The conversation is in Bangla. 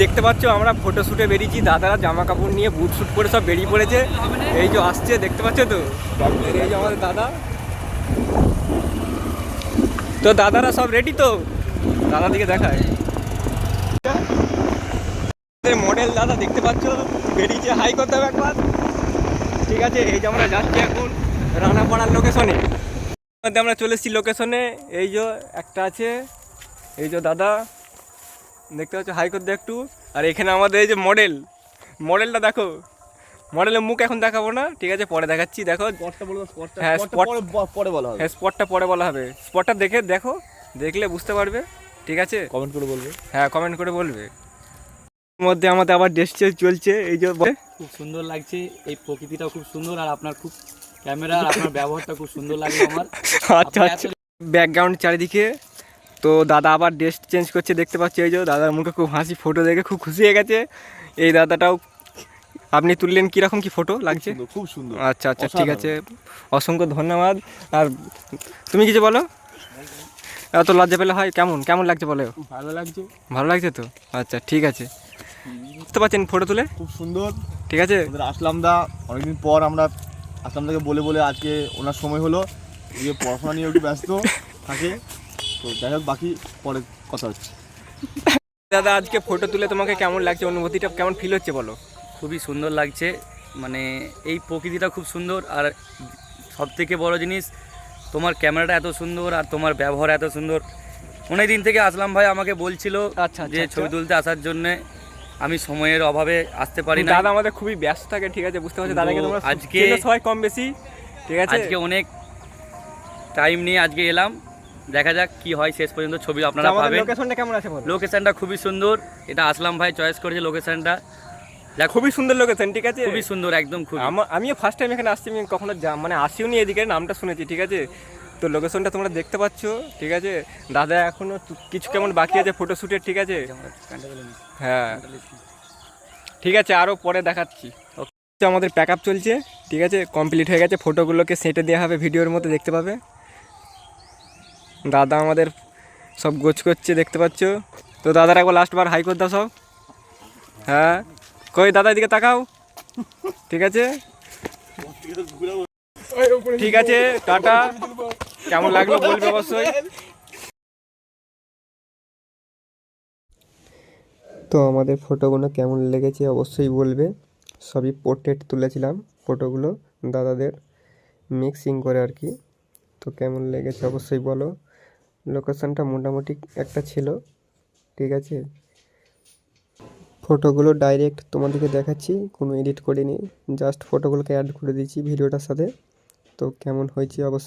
দেখতে পাচ্ছ আমরা ফটো শ্যুটে বেরিয়েছি, দাদারা জামা কাপড় নিয়ে বুট শ্যুট করে সব বেরিয়ে পড়েছে। এই যে আসছে দেখতে পাচ্ছ তো, এই যে আমাদের দাদা। তো দাদারা সব রেডি তো, দাদা দিকে দেখায় মডেল দাদা দেখতে পাচ্ছ বেরিয়েছে, হাই করতে হবে একবার। ঠিক আছে, এই যে আমরা যাচ্ছি এখন রানাপাড়ার লোকেশনে। আমরা চলে এসেছি লোকেশনে। এই যে একটা আছে, এই যে দাদা দেখতে পাচ্ছ, হাই করতে একটু। আর এখানে আমাদের এই যে মডেলটা দেখো, মডেলের মুখ এখন দেখাবো না, ঠিক আছে পরে দেখাচ্ছি। দেখো হ্যাঁ স্পটটা পরে বলা হবে, স্পটটা দেখো, দেখলে বুঝতে পারবে। ঠিক আছে, কমেন্ট করে বলবে। হ্যাঁ কমেন্ট করে বলবে। মধ্যে আমাদের আবার ড্রেস চলছে। এই যে খুব সুন্দর লাগছে, এই প্রকৃতিটাও খুব সুন্দর, আর আপনার খুব ক্যামেরা আর আপনার ব্যবহারটা খুব সুন্দর লাগে আমার। আচ্ছা আচ্ছা, ব্যাকগ্রাউন্ড চারিদিকে। তো দাদা আবার ড্রেস চেঞ্জ করছে দেখতে পাচ্ছি। এই যে দাদার মুখে খুব হাসি, ফটো দেখে খুব খুশি হয়ে গেছে। এই দাদাটাও আপনি তুললেন, কীরকম কি ফটো লাগছে? খুব সুন্দর। আচ্ছা আচ্ছা ঠিক আছে, অসংখ্য ধন্যবাদ। আর তুমি কিছু বলো, এত লজ্জা পেলে হয়? কেমন লাগছে বলো? ভালো লাগছে তো, আচ্ছা ঠিক আছে। বুঝতে পারছেন ফটো তুলে খুব সুন্দর। ঠিক আছে, আসলাম দা অনেকদিন পর আমরা আসলাম দাকে বলে আজকে ওনার সময় হলো, যে পড়াশোনা নিয়ে একটু ব্যস্ত থাকে, তো যাই হোক বাকি পরে কথা হচ্ছে। দাদা আজকে ফটো তুলে তোমাকে কেমন লাগছে, অনুভূতিটা কেমন ফিল হচ্ছে বলো? খুবই সুন্দর লাগছে, মানে এই প্রকৃতিটা খুব সুন্দর। আর সবথেকে বড় জিনিস, তোমার ক্যামেরাটা এত সুন্দর আর তোমার ব্যবহার এত সুন্দর। অনেক দিন থেকে আসলাম ভাই আমাকে বলছিল আচ্ছা যে ছবি তুলতে আসার জন্যে, আমি সময়ের অভাবে আসতে পারি না। দাদা আমাদের খুবই ব্যস্ত থাকে, ঠিক আছে বুঝতে পারছি। দাদাকে তোমরা আজকে সবাই কম বেশি, ঠিক আছে আজকে অনেক টাইম নিয়ে আজকে এলাম, দেখা যাক কি হয় শেষ পর্যন্ত ছবি আপনারা পাবেন। লোকেশনটা কেমন আছে বলো? লোকেশনটা খুবই সুন্দর, এটা আসলাম ভাই চয়েস করেছে লোকেশনটা, খুবই সুন্দর লোকেশন, ঠিক আছে খুবই সুন্দর একদম। খুব আমিও ফার্স্ট টাইম এখানে আসছি, আমি কখনো মানে আসিও নি এদিকে, নামটা শুনেছি। ঠিক আছে, তো লোকেশনটা তোমরা দেখতে পাচ্ছ। ঠিক আছে, দাদা এখনো কিছু কেমন বাকি আছে ফটো শ্যুটের, ঠিক আছে হ্যাঁ ঠিক আছে, আরও পরে দেখাচ্ছি। আমাদের প্যাক আপ চলছে, ঠিক আছে কমপ্লিট হয়ে গেছে, ফটোগুলোকে সেটে দেওয়া হবে, ভিডিওর মধ্যে দেখতে পাবে। দাদা আমাদের সব গোছ করছে দেখতে পাচ্ছ। তো দাদার একবার লাস্টবার হাই করে দাও সব। হ্যাঁ কই দাদা এদিকে তাকাও, ঠিক আছে ঠিক আছে টাটা। কেমন লাগলো বলবে অবশ্যই। তো আমাদের ফটোগুলো কেমন লেগেছে অবশ্যই বলবে। সবই পোর্ট্রেট তুলেছিলাম ফটোগুলো দাদাদের, মিক্সিং করে আর কি। তো কেমন লেগেছে অবশ্যই বলো। লোকেশানটা মোটামুটি একটা ছিল, ঠিক আছে। ফটোগুলো ডাইরেক্ট তোমাদেরকে দেখাচ্ছি, কোনো এডিট করিনি, জাস্ট ফটোগুলোকে অ্যাড করে দিয়েছি ভিডিওটার সাথে। তো কেমন হয়েছে অবশ্যই